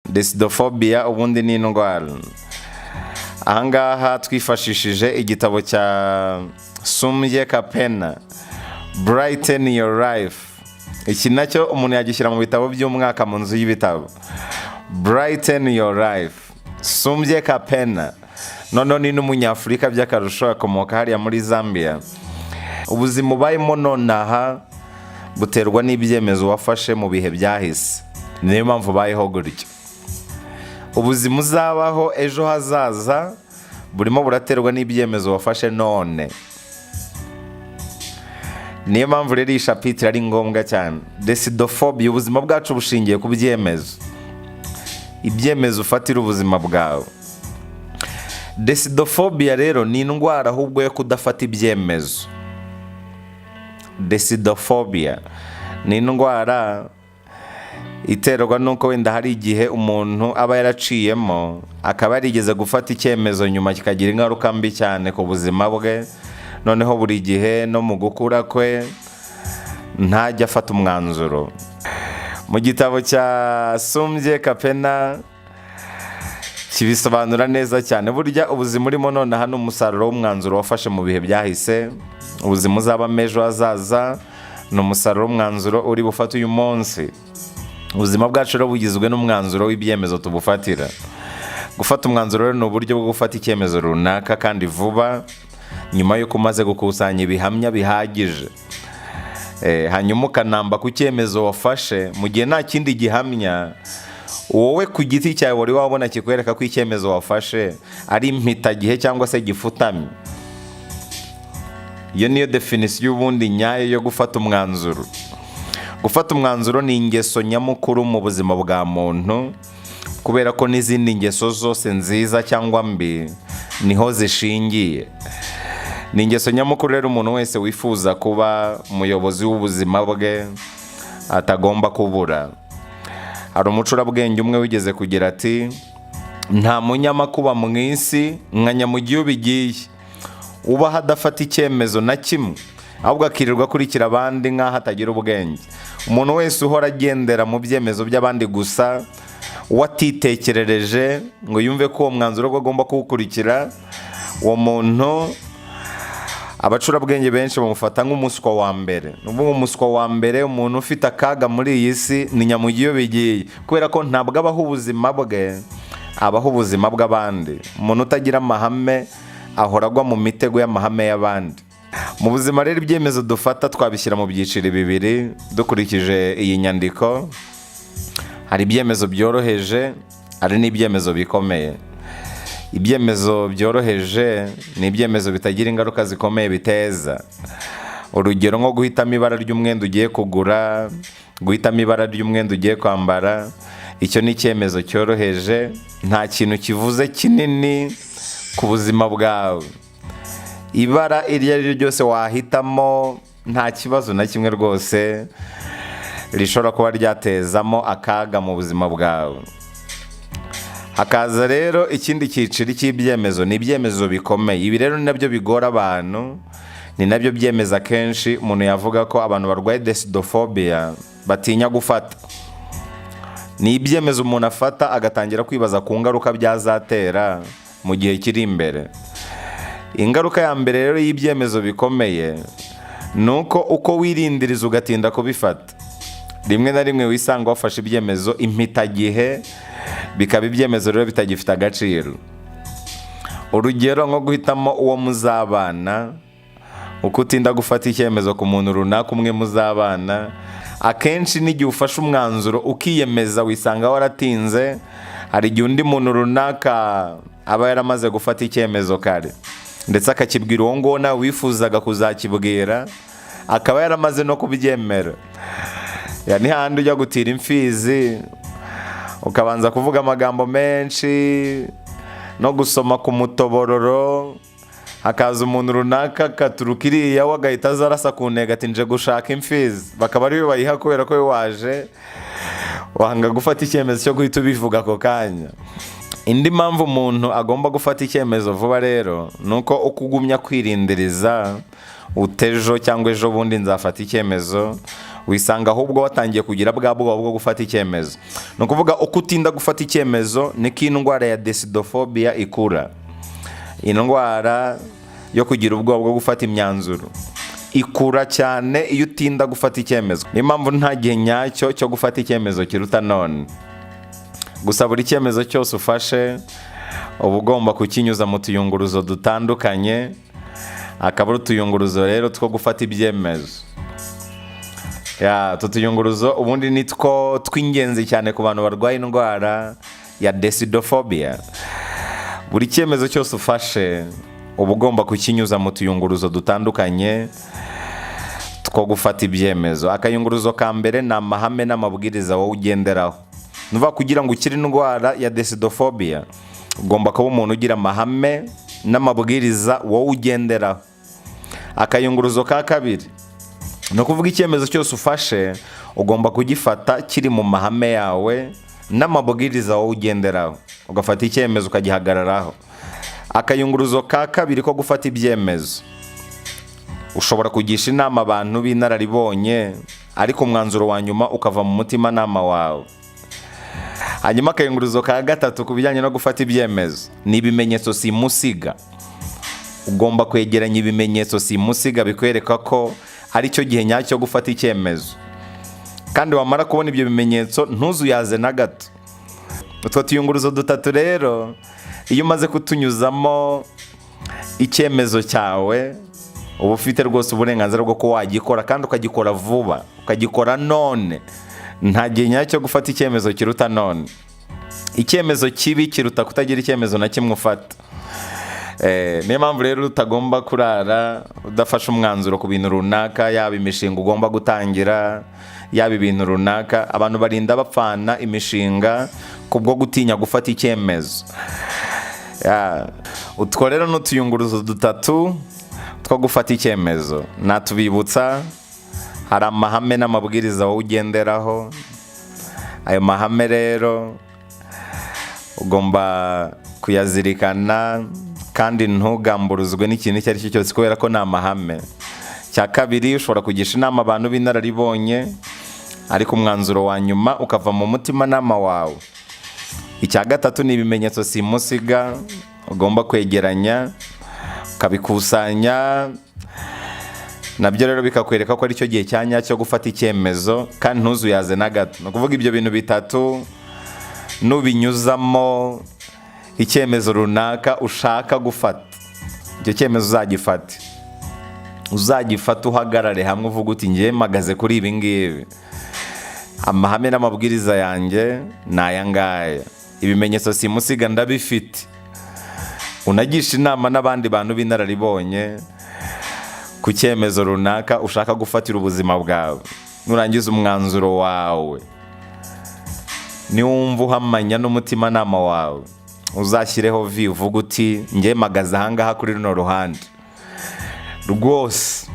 Desidophobia ubundi ni indwara. Ahangaha twifashishije igitabo cya Sumbye Kapena, Brighten Your Life. Iki nacyo umuntu yagishyira mu bitabo by'umwaka mu nzu y'ibitabo. Brighten Your Life, Sumbye Kapena. Noneho ni n'umunyafurika by'akarusho, akomoka hariya muri Zambia. Ubuzima ubayemo nonaha buterwa n'ibyemezo wafashe mu bihe byahise. Niyo mpamvu ubayeho gutyo. Ubuzima uzabaho ejo hazaza burimo buraterwa n'ibyemezo wafashe none. Niyo mpamvu rero iyi chapitre ari ngombwa cyane. Desidophobia, ubuzima bwacu bushingiye ku byemezo. Ibyemezo ufatira ubuzima bwawe. Desidophobia rero ni indwara ahubwo yo kudafata ibyemezo. Desidophobia ni indwara iterwa nuko wenda hari igihe umuntu aba yaraciyemo akaba yarigeze gufata icyemezo nyuma kikagira ingaruka mbi cyane ku buzima bwe, noneho buri gihe no mu gukura kwe ntajya afata umwanzuro. Mu gitabo cya Sumbye Kapena kibisobanura neza cyane. Burya ubuzima urimo nonaha ni umusaruro w'umwanzuro wafashe mu bihe byahise. Ubuzima uzabamo ejo hazaza ni umusaruro w'umwanzuro uri bufata uyu munsi. Ubuzima bwacu rero bugizwe n'umwanzuro w'ibyemezo tubufatira. Gufata umwanzuro rero ni uburyo bwo gufata icyemezo runaka kandi vuba, nyuma y'uko umaze gukusanya ibihamya bihagije. Hanyuma ukanamba ku cyemezo wafashe mu gihe nta kindi gihamya wowe ku giti cyawe wari wabona kikwereka ko icyemezo wafashe ari impitagihe cyangwa se gifutamye. Iyo niyo definition y'ubundi nyayo yo gufata umwanzuro. Gufata umwanzuro ni ingeso nyamukuru mu buzima bwa muntu, kubera ko n'izindi ngeso zose nziza cyangwa mbi niho zishingiye. Ni ingeso nyamukuru rero umuntu wese wifuza kuba umuyobozi w'ubuzima bwe atagomba kubura. Hari umucurabwenge umwe wigeze kugira ati, nta munyamakuba mu isi nka nyamugiye ubigiye, uba hadafata icyemezo na kimwe, ahubwo akirirwa akurikira abandi nk'aho atagira ubwenge. Umuntu wese uhora agendera mu byemezo by'abandi gusa, watitekerereje ngo yumve ko uwo mwanzuro agomba kuwukurikira, uwo muntu abacurabwenge benshi bamufata nk'umuswa wa mbere. N'ubwo umuswa wa mbere, umuntu ufite akaga muri iyi si, ni nyamugiye bigiye, kubera ko ntabwo abaho ubuzima bwe, abaho ubuzima bw'abandi. Umuntu utagira amahame ahora agwa mu mitego y'amahame y'abandi. Mu buzima rero ibyemezo dufata twabishyira mu byiciro bibiri dukurikije iyi nyandiko. Hari ibyemezo byoroheje, hari n'ibyemezo bikomeye. Ibyemezo byoroheje ni ibyemezo bitagira ingaruka zikomeye biteza. Urugero nko guhitamo ibara ry'umwenda ugiye kugura, guhitamo ibara ry'umwenda ugiye kwambara. Icyo ni icyemezo cyoroheje, nta kintu kivuze kinini ku buzima bwawe. Ibara iryo ari ryo ryose wahitamo, nta kibazo na kimwe rwose rishobora kuba ryatezamo akaga mu buzima bwawe. Hakaza rero ikindi cyiciro cy'ibyemezo, ni ibyemezo bikomeye. Ibi rero ni nabyo bigora abantu, ni nabyo byemeza kenshi umuntu yavuga ko abantu barwaye desidophobia batinya gufata. Ni ibyemezo umuntu afata agatangira kwibaza ku ngaruka byazatera mu gihe kiri imbere. Ingaruka ya mbere rero y'ibyemezo bikomeye ni uko wirindiriza ugatinda kubifata. Rimwe na rimwe wisanga wafashe ibyemezo impitagihe, bikaba ibyemezo rero bitagifite agaciro. Urugero nko guhitamo uwo muzabana, uko utinda gufata icyemezo ku muntu runaka umwe muzabana, akenshi n'igihe ufashe umwanzuro ukiyemeza wisanga waratinze. Hari igihe undi muntu runaka aba yaramaze gufata icyemezo kare, ndetse akakibwira uwo nguwo nawe wifuzaga kuzakibwira, akaba yaramaze no kubyemera. Ni handi ujya gutira imfizi ukabanza kuvuga amagambo menshi no gusoma ku mutobororo, hakaza umuntu runaka akaturuka iriya we agahita aza arasa ku ntego ati nje gushaka imfizi, bakaba ari we bayiha kubera ko we waje wanga gufata icyemezo cyo guhita ubivuga ako kanya. Indi mpamvu umuntu agomba gufata icyemezo vuba rero ni uko ukugumya kwirindiriza utejo cyangwa ejo bundi nzafata icyemezo, wisanga ahubwo watangiye kugira bwa bwoba bwo gufata icyemezo. Ni ukuvuga uko utinda gufata icyemezo niko indwara ya decidophobia ikura. Indwara yo kugira ubwoba bwo gufata imyanzuro ikura cyane iyo utinda gufata icyemezo. Niyo mpamvu nta gihe nyacyo cyo gufata icyemezo kiruta none. Gusa buri cyemezo cyose ufashe uba ugomba kukinyuza mu tuyunguruzo dutandukanye, akaba ari utuyunguruzo rero two gufata ibyemezo. Utu tuyunguruzo ubundi ni two tw'ingenzi cyane ku bantu barwaye indwara ya decidophobia. Buri cyemezo cyose ufashe uba ugomba kukinyuza mu tuyunguruzo dutandukanye two gufata ibyemezo. Akayunguruzo ka mbere ni amahame n'amabwiriza wowe ugenderaho. Nuva kugira ngo ukire indwara ya decidophobia ugomba kuba umuntu ugira amahame n'amabwiriza wowe ugenderaho. Akayunguruzo ka kabiri ni ukuvuga icyemezo cyose ufashe ugomba kugifata kiri mu mahame yawe n'amabwiriza wowe ugenderaho, ugafata icyemezo ukagihagararaho. Akayunguruzo ka kabiri ko gufata ibyemezo, ushobora kugisha inama abantu b'inararibonye ariko umwanzuro wa nyuma ukava mu mutima nama wawe. Hanyuma akayunguruzo ka gatatu ku bijyanye no gufata ibyemezo ni ibimenyetso simusiga. Ugomba kwegeranya ibimenyetso simusiga bikwereka ko ari cyo gihe nyacyo gufata icyemezo, kandi wamara kubona ibyo bimenyetso ntuzuyaze na gato. Utwo tuyunguruzo dutatu rero iyo umaze kutunyuzamo icyemezo cyawe uba ufite rwose uburenganzira bwo ko wagikora, kandi ukagikora vuba, ukagikora none. Nta gihe nyacyo gufata icyemezo kiruta none. Icyemezo kibi kiruta kutagira icyemezo na kimwe ufata. Niyo mpamvu rero utagomba kurara udafashe umwanzuro ku bintu runaka, yaba imishinga ugomba gutangira, yaba ibintu runaka. Abantu barinda bapfana imishinga kubwo gutinya gufata icyemezo. Utwo rero n'utuyunguruzo dutatu two gufata icyemezo. Natubibutsa, hari amahame n'amabwiriza wowe ugenderaho. Ayo mahame rero ugomba kuyazirikana kandi ntugamburuzwe n'ikintu icyo ari cyo cyose kubera ko ni amahame. Cya kabiri, ushobora kugisha inama abantu b'inararibonye ariko umwanzuro wa nyuma ukava mu mutima nama wawe. Icya gatatu ni ibimenyetso simusiga ugomba kwegeranya ukabikusanya, nabyo rero bikakwereka ko ari cyo gihe cya nyacyo gufata icyemezo, kandi ntuzuyaze na gato. Ni ukuvuga ibyo bintu bitatu nubinyuzamo icyemezo runaka ushaka gufata, icyo cyemezo uzagifata uhagarare hamwe uvuga uti ngiye mpagaze kuri ibi ngibi, amahame n'amabwiriza yanjye ni aya ngaya, ibimenyetso simusiga ndabifite. Unagisha inama n'abandi bantu b'inararibonye ku cyemezo runaka ushaka gufatira ubuzima bwawe. Nurangiza umwanzuro wawe, niwumva uhamanya n'umutima nama wawe, uzashyireho uvuga uti ngiye mpagaze ahangaha kuri runo ruhande rwose